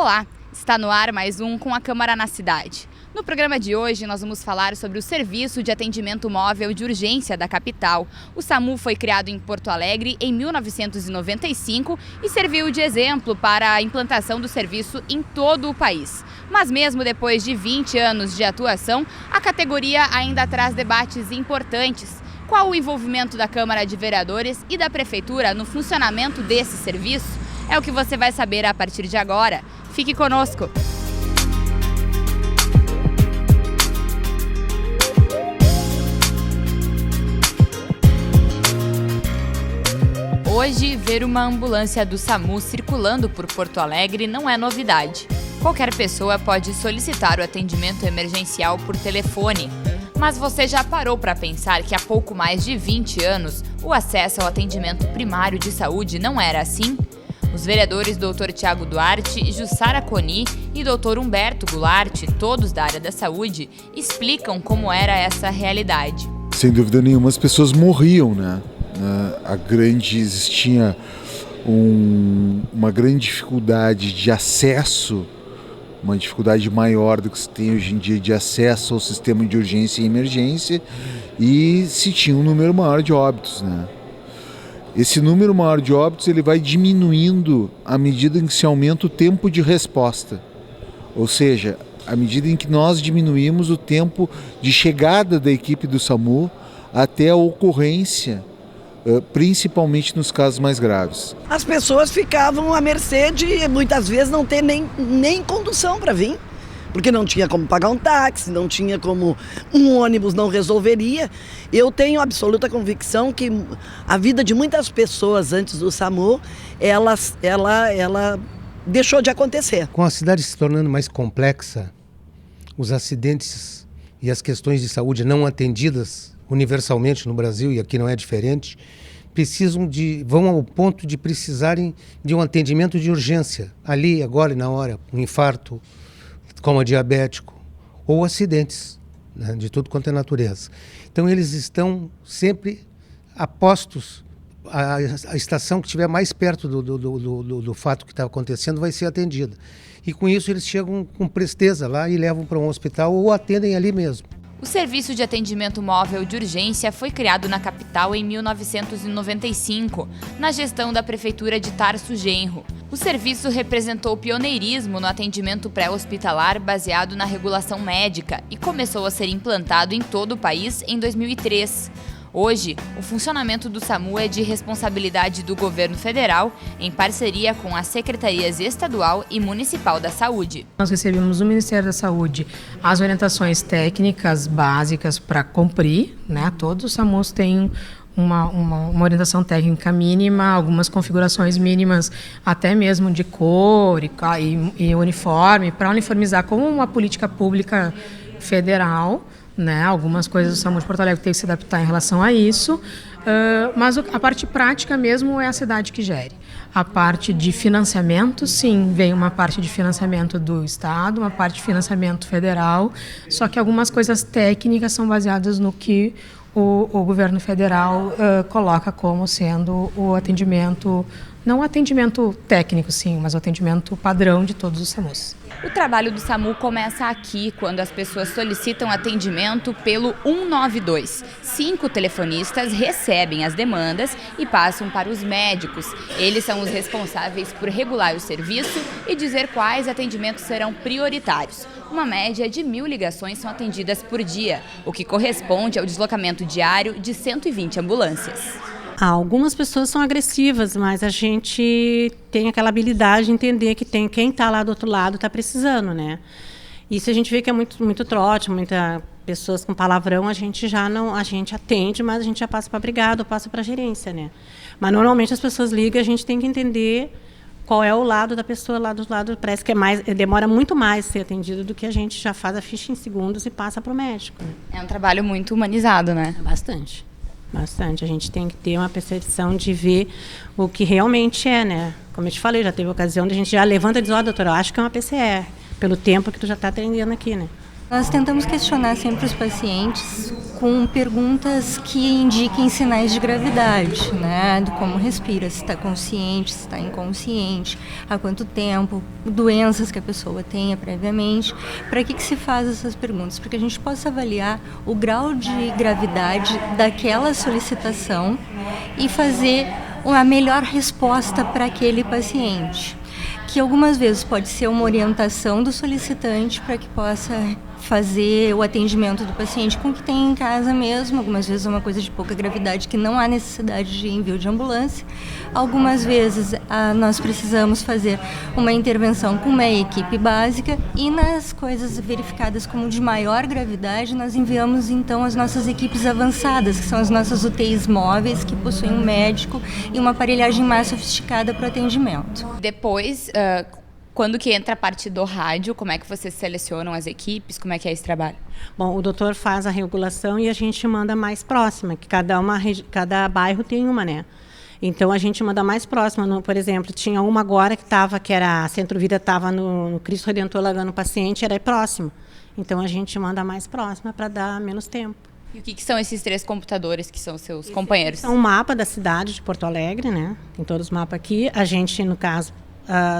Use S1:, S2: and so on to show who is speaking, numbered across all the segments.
S1: Olá, está no ar mais um Com a Câmara na Cidade. No programa de hoje nós vamos falar sobre o Serviço de Atendimento Móvel de Urgência da capital. O SAMU foi criado em Porto Alegre em 1995 e serviu de exemplo para a implantação do serviço em todo o país. Mas mesmo depois de 20 anos de atuação, a categoria ainda traz debates importantes. Qual o envolvimento da Câmara de Vereadores e da Prefeitura no funcionamento desse serviço? É o que você vai saber a partir de agora. Fique conosco! Hoje, ver uma ambulância do SAMU circulando por Porto Alegre não é novidade. Qualquer pessoa pode solicitar o atendimento emergencial por telefone. Mas você já parou para pensar que há pouco mais de 20 anos o acesso ao atendimento primário de saúde não era assim? Os vereadores Dr. Tiago Duarte, Jussara Coni e Dr. Humberto Goulart, todos da área da saúde, explicam como era essa realidade.
S2: Sem dúvida nenhuma, as pessoas morriam, né? Existia uma grande dificuldade de acesso, uma dificuldade maior do que se tem hoje em dia de acesso ao sistema de urgência e emergência, e se tinha um número maior de óbitos, né? Esse número maior de óbitos ele vai diminuindo à medida em que se aumenta o tempo de resposta, ou seja, à medida em que nós diminuímos o tempo de chegada da equipe do SAMU até a ocorrência, principalmente nos casos mais graves.
S3: As pessoas ficavam à mercê de, muitas vezes, não ter nem condução para vir, porque não tinha como pagar um táxi, não tinha como um ônibus não resolveria. Eu tenho absoluta convicção que a vida de muitas pessoas antes do SAMU, ela deixou de acontecer.
S4: Com a cidade se tornando mais complexa, os acidentes e as questões de saúde não atendidas universalmente no Brasil, e aqui não é diferente, vão ao ponto de precisarem de um atendimento de urgência, ali, agora e na hora, um infarto, coma diabético, ou acidentes, né, de tudo quanto é natureza. Então eles estão sempre apostos, a estação que estiver mais perto do fato que está acontecendo vai ser atendida. E com isso eles chegam com presteza lá e levam para um hospital ou atendem ali mesmo.
S1: O Serviço de Atendimento Móvel de Urgência foi criado na capital em 1995, na gestão da Prefeitura de Tarso Genro. O serviço representou pioneirismo no atendimento pré-hospitalar baseado na regulação médica e começou a ser implantado em todo o país em 2003. Hoje, o funcionamento do SAMU é de responsabilidade do governo federal, em parceria com as secretarias estadual e municipal da saúde.
S5: Nós recebemos do Ministério da Saúde as orientações técnicas básicas para cumprir, né? Todos os SAMUs têm uma orientação técnica mínima, algumas configurações mínimas, até mesmo de cor e uniforme, para uniformizar como uma política pública federal. Né? Algumas coisas do SAMU de Porto Alegre tem que se adaptar em relação a isso, mas a parte prática mesmo é a cidade que gere. A parte de financiamento, sim, vem uma parte de financiamento do Estado, uma parte de financiamento federal, só que algumas coisas técnicas são baseadas no que o governo federal coloca como sendo o atendimento, não o atendimento técnico, sim, mas o atendimento padrão de todos os SAMUs.
S1: O trabalho do SAMU começa aqui, quando as pessoas solicitam atendimento pelo 192. 5 telefonistas recebem as demandas e passam para os médicos. Eles são os responsáveis por regular o serviço e dizer quais atendimentos serão prioritários. Uma média de 1.000 ligações são atendidas por dia, o que corresponde ao deslocamento diário de 120 ambulâncias.
S6: Algumas pessoas são agressivas, mas a gente tem aquela habilidade de entender que quem está lá do outro lado está precisando, né? E se a gente vê que é muito trote, muitas pessoas com palavrão, a gente atende, mas a gente já passa para a brigada ou passa para a gerência, né? Mas normalmente as pessoas ligam, a gente tem que entender qual é o lado da pessoa lá do lado. Parece que demora muito mais ser atendido do que a gente já faz a ficha em segundos e passa para o médico. Né?
S1: É um trabalho muito humanizado, né?
S6: Bastante. A gente tem que ter uma percepção de ver o que realmente é, né? Como eu te falei, já teve ocasião de a gente já levanta e diz, doutora, eu acho que é uma PCR, pelo tempo que tu já está atendendo aqui, né?
S7: Nós tentamos questionar sempre os pacientes com perguntas que indiquem sinais de gravidade, né? Do como respira, se está consciente, se está inconsciente, há quanto tempo, doenças que a pessoa tenha previamente. Para que se faz essas perguntas? Para que a gente possa avaliar o grau de gravidade daquela solicitação e fazer uma melhor resposta para aquele paciente, que algumas vezes pode ser uma orientação do solicitante para que possa fazer o atendimento do paciente com o que tem em casa mesmo. Algumas vezes é uma coisa de pouca gravidade que não há necessidade de envio de ambulância. Algumas vezes nós precisamos fazer uma intervenção com uma equipe básica, e nas coisas verificadas como de maior gravidade, nós enviamos então as nossas equipes avançadas, que são as nossas UTIs móveis, que possuem um médico e uma aparelhagem mais sofisticada para o atendimento.
S1: Depois, quando que entra a parte do rádio, como é que vocês selecionam as equipes? Como é que é esse trabalho?
S6: Bom, o doutor faz a regulação e a gente manda mais próxima, que cada bairro tem uma, né? Então a gente manda mais próxima. Por exemplo, tinha uma agora que era a Centro Vida, estava no Cristo Redentor Lagando Paciente, era próximo. Então a gente manda mais próxima para dar menos tempo.
S1: E o que são esses 3 computadores que são seus companheiros?
S6: São um mapa da cidade de Porto Alegre, né? Tem todos os mapas aqui. A gente, no caso,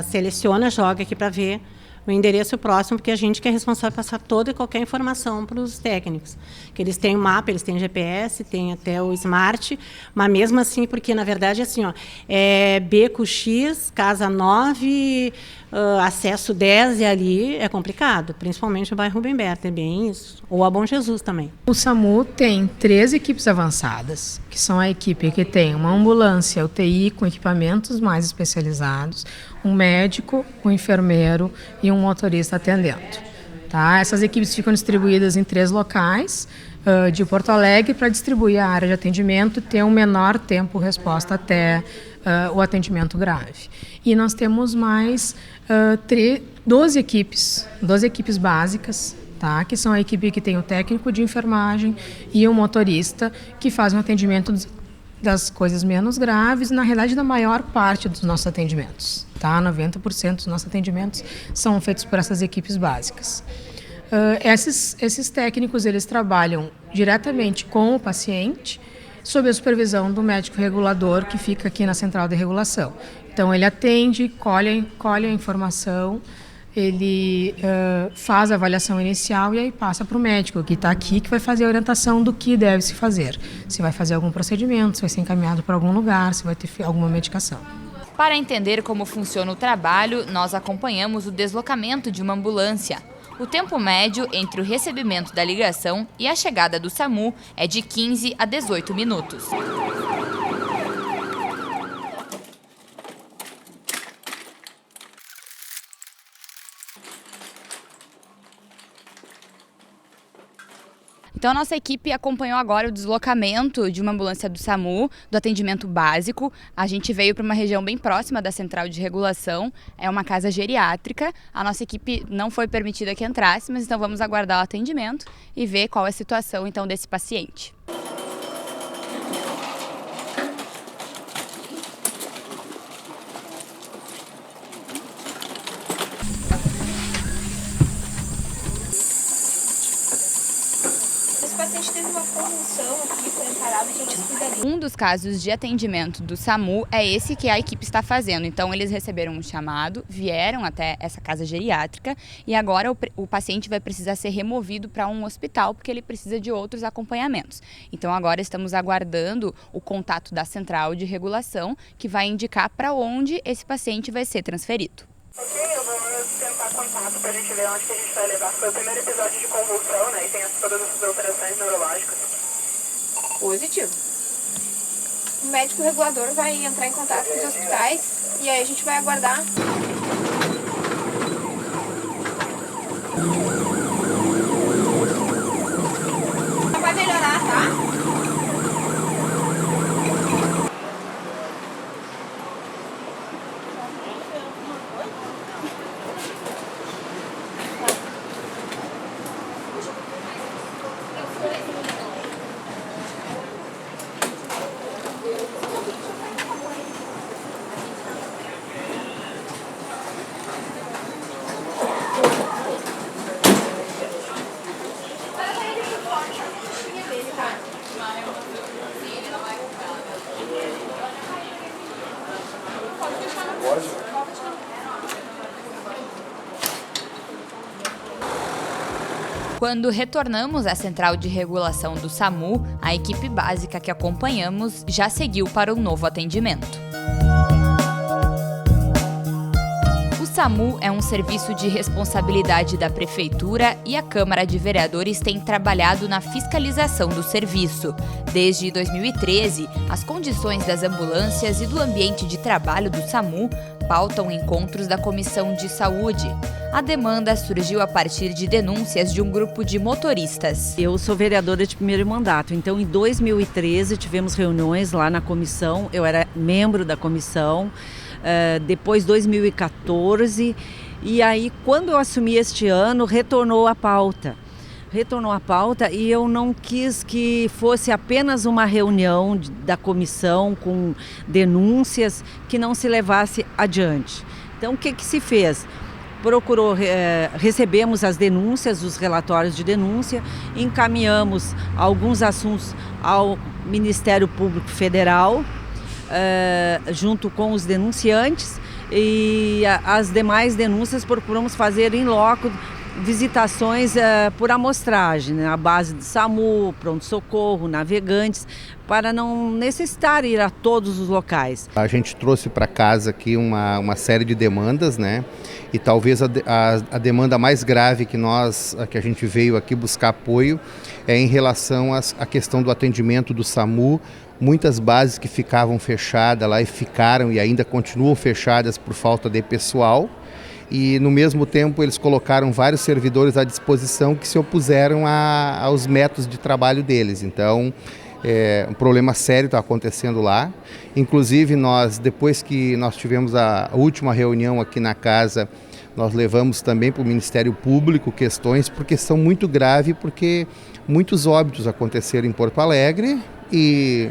S6: seleciona, joga aqui para ver o endereço próximo, porque a gente que é responsável por passar toda e qualquer informação para os técnicos. Que eles têm o mapa, eles têm GPS, têm até o Smart, mas mesmo assim, porque na verdade é assim, ó, Beco X, Casa 9, acesso 10, e ali é complicado, principalmente o bairro Rubem Berta, é bem isso. Ou a Bom Jesus também.
S5: O SAMU tem 3 equipes avançadas, que são a equipe que tem uma ambulância, UTI com equipamentos mais especializados, um médico, um enfermeiro e um motorista atendendo. Tá? Essas equipes ficam distribuídas em 3 locais de Porto Alegre para distribuir a área de atendimento e ter um menor tempo resposta até o atendimento grave. E nós temos mais 12 equipes básicas, tá? Que são a equipe que tem o técnico de enfermagem e o motorista, que fazem o atendimento das coisas menos graves, na realidade, da maior parte dos nossos atendimentos. Tá? 90% dos nossos atendimentos são feitos por essas equipes básicas. Esses técnicos, eles trabalham diretamente com o paciente, sob a supervisão do médico regulador, que fica aqui na central de regulação. Então, ele atende, colhe a informação, ele faz a avaliação inicial e aí passa para o médico, que está aqui, que vai fazer a orientação do que deve se fazer. Se vai fazer algum procedimento, se vai ser encaminhado para algum lugar, se vai ter alguma medicação.
S1: Para entender como funciona o trabalho, nós acompanhamos o deslocamento de uma ambulância. O tempo médio entre o recebimento da ligação e a chegada do SAMU é de 15 a 18 minutos. Então, a nossa equipe acompanhou agora o deslocamento de uma ambulância do SAMU, do atendimento básico. A gente veio para uma região bem próxima da central de regulação, é uma casa geriátrica. A nossa equipe não foi permitida que entrasse, mas então vamos aguardar o atendimento e ver qual é a situação então desse paciente.
S8: O paciente teve uma convulsão aqui, foi encarado, a gente cuidaria.
S1: Um dos casos de atendimento do SAMU é esse que a equipe está fazendo. Então, eles receberam um chamado, vieram até essa casa geriátrica e agora o paciente vai precisar ser removido para um hospital porque ele precisa de outros acompanhamentos. Então, agora estamos aguardando o contato da central de regulação, que vai indicar para onde esse paciente vai ser transferido.
S9: Ok, eu vou tentar contato pra gente ver onde que a gente vai levar. Foi o primeiro episódio de convulsão, né? E tem todas essas alterações neurológicas.
S8: Positivo. O médico regulador vai entrar em contato com os hospitais e aí a gente vai aguardar. Vai melhorar, tá?
S1: Quando retornamos à central de regulação do SAMU, a equipe básica que acompanhamos já seguiu para um novo atendimento. O SAMU é um serviço de responsabilidade da Prefeitura e a Câmara de Vereadores tem trabalhado na fiscalização do serviço. Desde 2013, as condições das ambulâncias e do ambiente de trabalho do SAMU pautam encontros da Comissão de Saúde. A demanda surgiu a partir de denúncias de um grupo de motoristas.
S10: Eu sou vereadora de primeiro mandato, então em 2013 tivemos reuniões lá na comissão, eu era membro da comissão, depois 2014, e aí quando eu assumi este ano retornou a pauta e eu não quis que fosse apenas uma reunião da comissão com denúncias que não se levasse adiante. Então o que se fez? Recebemos as denúncias, os relatórios de denúncia, encaminhamos alguns assuntos ao Ministério Público Federal, junto com os denunciantes, e as demais denúncias procuramos fazer em loco, visitações por amostragem, né, à base de SAMU, pronto-socorro, navegantes, para não necessitar ir a todos os locais.
S11: A gente trouxe para casa aqui uma série de demandas, né? E talvez a demanda mais grave que a gente veio aqui buscar apoio é em relação à questão do atendimento do SAMU. Muitas bases que ficavam fechadas lá e ainda continuam fechadas por falta de pessoal. E no mesmo tempo eles colocaram vários servidores à disposição que se opuseram aos métodos de trabalho deles. Então, um problema sério está acontecendo lá. Inclusive, depois que nós tivemos a última reunião aqui na casa, nós levamos também para o Ministério Público questões, porque são muito graves, porque muitos óbitos aconteceram em Porto Alegre e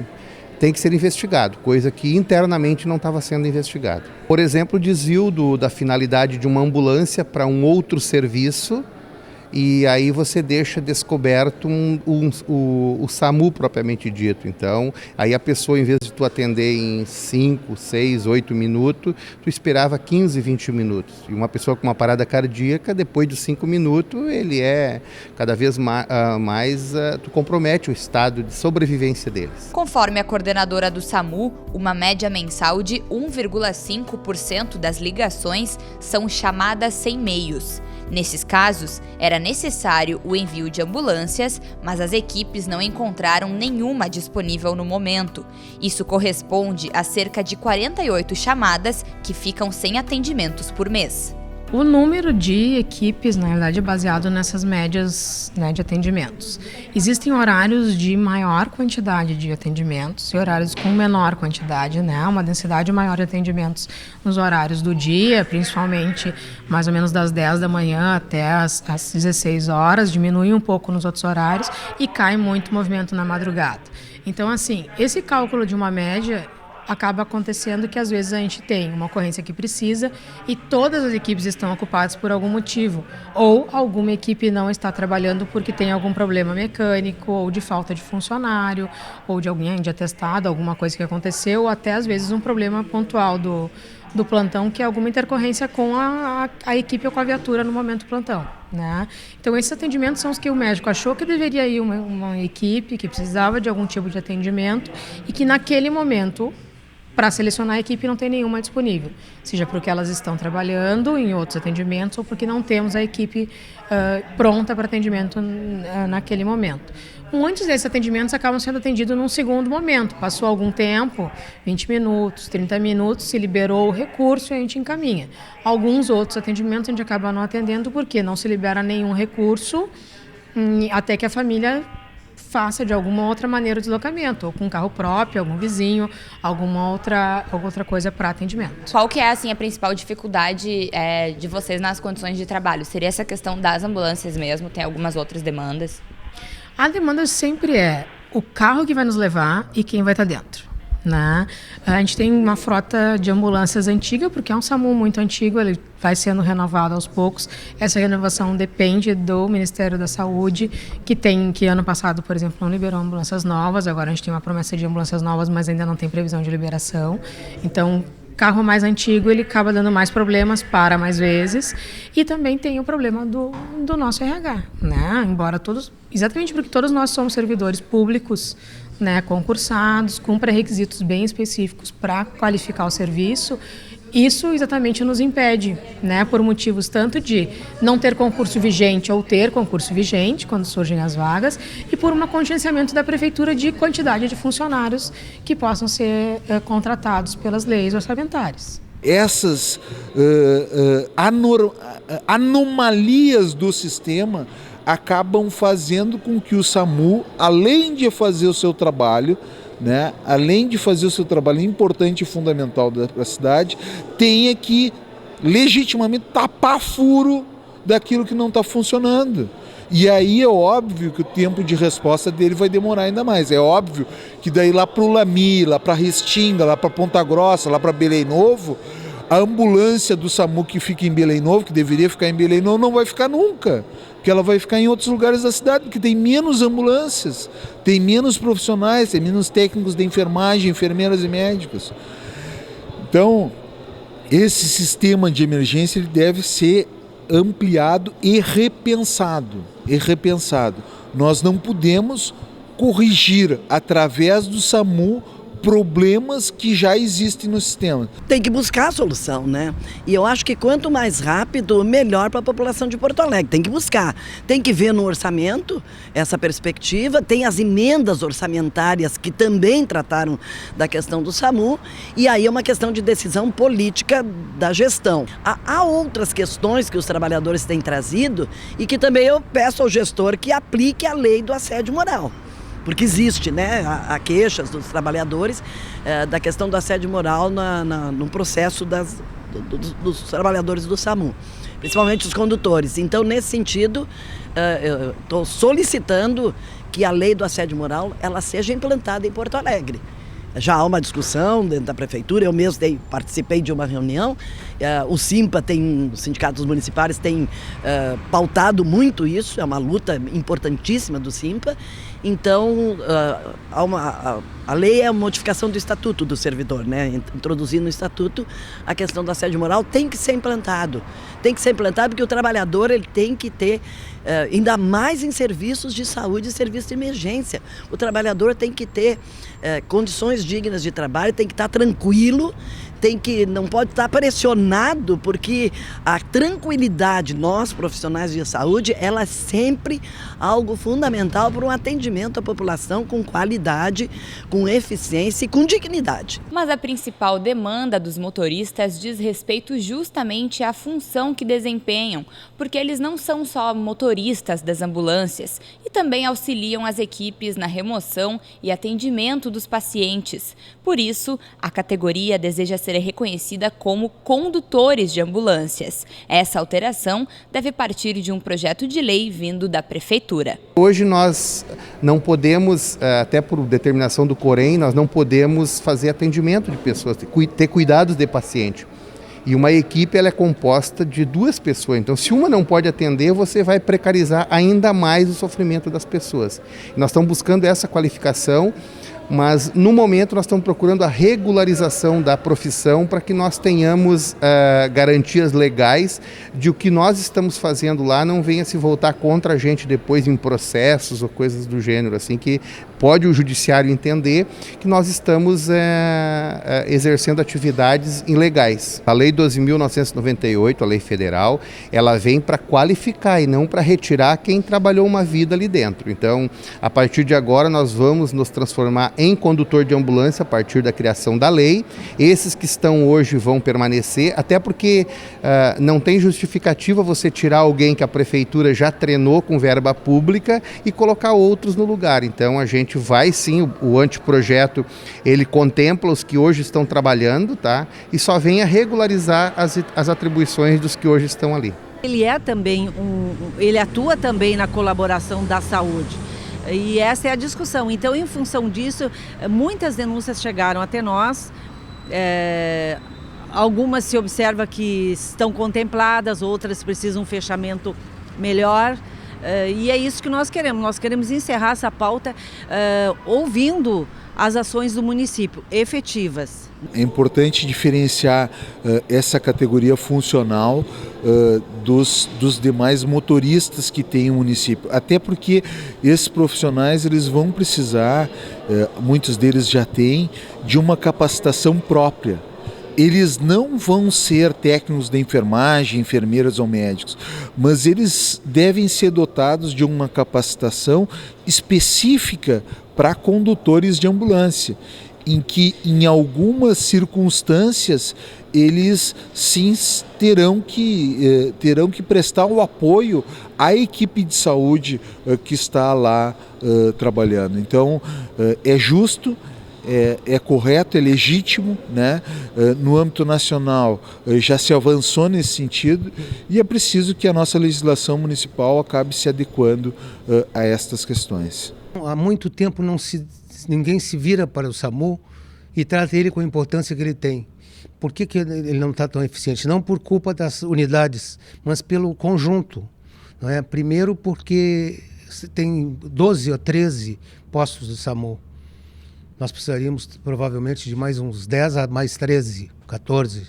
S11: tem que ser investigado, coisa que internamente não estava sendo investigada. Por exemplo, o desvio da finalidade de uma ambulância para um outro serviço, e aí você deixa descoberto o SAMU propriamente dito. Então, aí a pessoa, em vez de tu atender em 5, 6, 8 minutos, tu esperava 15, 20 minutos. E uma pessoa com uma parada cardíaca, depois de 5 minutos, ele cada vez mais tu compromete o estado de sobrevivência deles.
S1: Conforme a coordenadora do SAMU, uma média mensal de 1,5% das ligações são chamadas sem meios. Nesses casos, era necessário o envio de ambulâncias, mas as equipes não encontraram nenhuma disponível no momento. Isso corresponde a cerca de 48 chamadas que ficam sem atendimentos por mês.
S5: O número de equipes, na verdade, é baseado nessas médias, né, de atendimentos. Existem horários de maior quantidade de atendimentos e horários com menor quantidade, né? Uma densidade maior de atendimentos nos horários do dia, principalmente mais ou menos das 10 da manhã até as 16 horas, diminui um pouco nos outros horários e cai muito movimento na madrugada. Então, assim, esse cálculo de uma média acaba acontecendo que às vezes a gente tem uma ocorrência que precisa e todas as equipes estão ocupadas por algum motivo, ou alguma equipe não está trabalhando porque tem algum problema mecânico, ou de falta de funcionário, ou de alguém de atestado, alguma coisa que aconteceu, ou até às vezes um problema pontual do plantão, que é alguma intercorrência com a equipe ou com a viatura no momento do plantão, né? Então esses atendimentos são os que o médico achou que deveria ir uma equipe que precisava de algum tipo de atendimento e que naquele momento, para selecionar a equipe, não tem nenhuma disponível, seja porque elas estão trabalhando em outros atendimentos ou porque não temos a equipe pronta para atendimento naquele momento. Muitos desses atendimentos acabam sendo atendidos num segundo momento. Passou algum tempo, 20 minutos, 30 minutos, se liberou o recurso e a gente encaminha. Alguns outros atendimentos a gente acaba não atendendo porque não se libera nenhum recurso até que a família faça de alguma outra maneira o deslocamento, ou com carro próprio, algum vizinho, alguma outra coisa para atendimento.
S1: Qual que é assim, a principal dificuldade de vocês nas condições de trabalho? Seria essa questão das ambulâncias mesmo? Tem algumas outras demandas?
S5: A demanda sempre é o carro que vai nos levar e quem vai estar dentro, né? A gente tem uma frota de ambulâncias antiga, porque é um SAMU muito antigo, ele vai sendo renovado aos poucos. Essa renovação depende do Ministério da Saúde, que ano passado, por exemplo, não liberou ambulâncias novas. Agora a gente tem uma promessa de ambulâncias novas, mas ainda não tem previsão de liberação. Então, carro mais antigo ele acaba dando mais problemas, para mais vezes, e também tem o problema do nosso RH, né? Embora exatamente porque todos nós somos servidores públicos, né, concursados, com pré-requisitos bem específicos para qualificar o serviço, isso exatamente nos impede, né, por motivos tanto de não ter concurso vigente ou ter concurso vigente quando surgem as vagas, e por um contingenciamento da prefeitura de quantidade de funcionários que possam ser contratados pelas leis orçamentárias.
S2: Essas anomalias do sistema acabam fazendo com que o SAMU, além de fazer o seu trabalho, né, além de fazer o seu trabalho importante e fundamental para a cidade, tenha que legitimamente tapar furo daquilo que não está funcionando. E aí é óbvio que o tempo de resposta dele vai demorar ainda mais. É óbvio que daí lá para o Lami, lá para Restinga, lá para Ponta Grossa, lá para Belém Novo, a ambulância do SAMU que fica em Belém Novo, que deveria ficar em Belém Novo, não vai ficar nunca. Porque ela vai ficar em outros lugares da cidade, porque tem menos ambulâncias, tem menos profissionais, tem menos técnicos de enfermagem, enfermeiras e médicos. Então, esse sistema de emergência ele deve ser ampliado e repensado. Nós não podemos corrigir através do SAMU problemas que já existem no sistema.
S3: Tem que buscar a solução, né? E eu acho que quanto mais rápido, melhor para a população de Porto Alegre. Tem que buscar, tem que ver no orçamento essa perspectiva, tem as emendas orçamentárias que também trataram da questão do SAMU, e aí é uma questão de decisão política da gestão. Há outras questões que os trabalhadores têm trazido e que também eu peço ao gestor que aplique a lei do assédio moral. Porque existe, né, há queixas dos trabalhadores da questão do assédio moral no processo dos trabalhadores do SAMU, principalmente os condutores. Então, nesse sentido, eu estou solicitando que a lei do assédio moral ela seja implantada em Porto Alegre. Já há uma discussão dentro da prefeitura, eu mesmo participei de uma reunião, o SIMPA, os sindicatos municipais têm pautado muito isso, é uma luta importantíssima do SIMPA. Então, a lei é a modificação do estatuto do servidor, né? Introduzir no estatuto a questão do assédio moral, tem que ser implantado. Tem que ser implantado porque o trabalhador ele tem que ter, ainda mais em serviços de saúde e serviços de emergência. O trabalhador tem que ter condições dignas de trabalho, tem que estar tranquilo, não pode estar pressionado, porque a tranquilidade, nós profissionais de saúde, ela é sempre algo fundamental para um atendimento à população com qualidade, com eficiência e com dignidade.
S1: Mas a principal demanda dos motoristas diz respeito justamente à função que desempenham, porque eles não são só motoristas das ambulâncias e também auxiliam as equipes na remoção e atendimento dos pacientes. Por isso, a categoria deseja ser reconhecida como condutores de ambulâncias. Essa alteração deve partir de um projeto de lei vindo da Prefeitura.
S11: Hoje nós não podemos, até por determinação do Corém, nós não podemos fazer atendimento de pessoas, ter cuidados de paciente. E uma equipe ela é composta de 2 pessoas, então se uma não pode atender, você vai precarizar ainda mais o sofrimento das pessoas. Nós estamos buscando essa qualificação, mas no momento nós estamos procurando a regularização da profissão para que nós tenhamos garantias legais de o que nós estamos fazendo lá não venha se voltar contra a gente depois em processos ou coisas do gênero, assim, que pode o judiciário entender que nós estamos exercendo atividades ilegais. A Lei 12.998, a lei federal, ela vem para qualificar e não para retirar quem trabalhou uma vida ali dentro. Então, a partir de agora, nós vamos nos transformar em condutor de ambulância a partir da criação da lei. Esses que estão hoje vão permanecer, até porque não tem justificativa você tirar alguém que a prefeitura já treinou com verba pública e colocar outros no lugar. Então, a gente vai sim, o anteprojeto, ele contempla os que hoje estão trabalhando, tá? E só vem a regularizar as atribuições dos que hoje estão ali.
S10: Ele atua também na colaboração da saúde. E essa é a discussão. Então, em função disso, muitas denúncias chegaram até nós. Algumas se observa que estão contempladas, outras precisam um fechamento melhor. E é isso que nós queremos. Nós queremos encerrar essa pauta ouvindo as ações do município, efetivas.
S2: É importante diferenciar essa categoria funcional dos demais motoristas que tem o município. Até porque esses profissionais eles vão precisar, muitos deles já têm, de uma capacitação própria. Eles não vão ser técnicos da enfermagem, enfermeiras ou médicos, mas eles devem ser dotados de uma capacitação específica para condutores de ambulância, em que, em algumas circunstâncias, eles sim terão que prestar o apoio à equipe de saúde que está lá trabalhando. Então, é justo, é correto, é legítimo, né? No âmbito nacional já se avançou nesse sentido e é preciso que a nossa legislação municipal acabe se adequando a estas questões.
S4: Há muito tempo ninguém se vira para o SAMU e trata ele com a importância que ele tem. Por que ele não está tão eficiente? Não por culpa das unidades, mas pelo conjunto. Não é? Primeiro porque tem 12 ou 13 postos do SAMU. Nós precisaríamos provavelmente de mais uns 10 a mais 13, 14.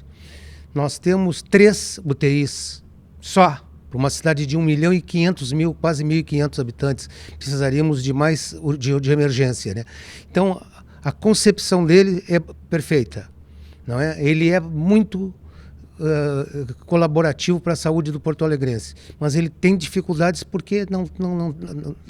S4: Nós temos 3 UTIs só. Para uma cidade de 1.500.000, quase 1.500 habitantes, precisaríamos de mais de emergência, né? Então, a concepção dele é perfeita, não é? Ele é muito colaborativo para a saúde do porto-alegrense, mas ele tem dificuldades porque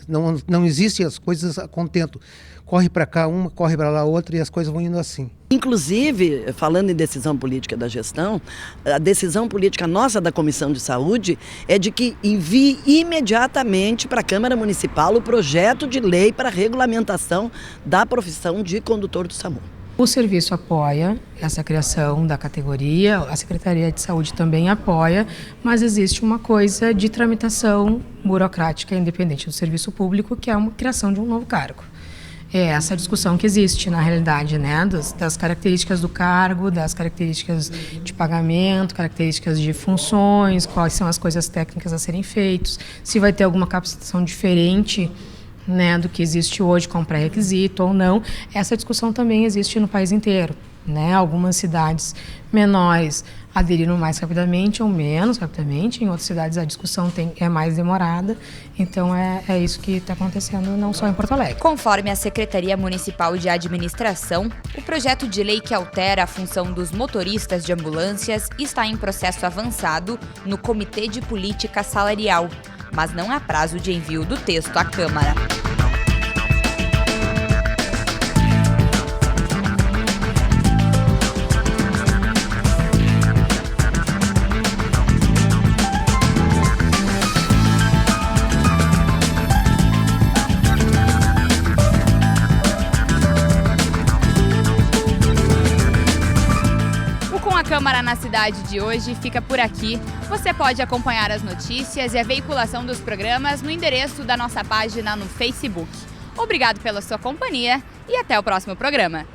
S4: não existem as coisas a contento. Corre para cá uma, corre para lá outra e as coisas vão indo assim.
S3: Inclusive, falando em decisão política da gestão, a decisão política nossa da Comissão de Saúde é de que envie imediatamente para a Câmara Municipal o projeto de lei para a regulamentação da profissão de condutor do SAMU.
S5: O serviço apoia essa criação da categoria, a Secretaria de Saúde também apoia, mas existe uma coisa de tramitação burocrática independente do serviço público, que é a criação de um novo cargo. É essa discussão que existe na realidade, né, das características do cargo, das características de pagamento, características de funções, quais são as coisas técnicas a serem feitas, se vai ter alguma capacitação diferente, né, do que existe hoje como pré-requisito ou não. Essa discussão também existe no país inteiro, né? Algumas cidades menores aderiram mais rapidamente ou menos rapidamente, em outras cidades a discussão é mais demorada, então é isso que está acontecendo não só em Porto Alegre.
S1: Conforme a Secretaria Municipal de Administração, o projeto de lei que altera a função dos motoristas de ambulâncias está em processo avançado no Comitê de Política Salarial, mas não há prazo de envio do texto à Câmara. Câmara na Cidade de hoje fica por aqui. Você pode acompanhar as notícias e a veiculação dos programas no endereço da nossa página no Facebook. Obrigado pela sua companhia e até o próximo programa.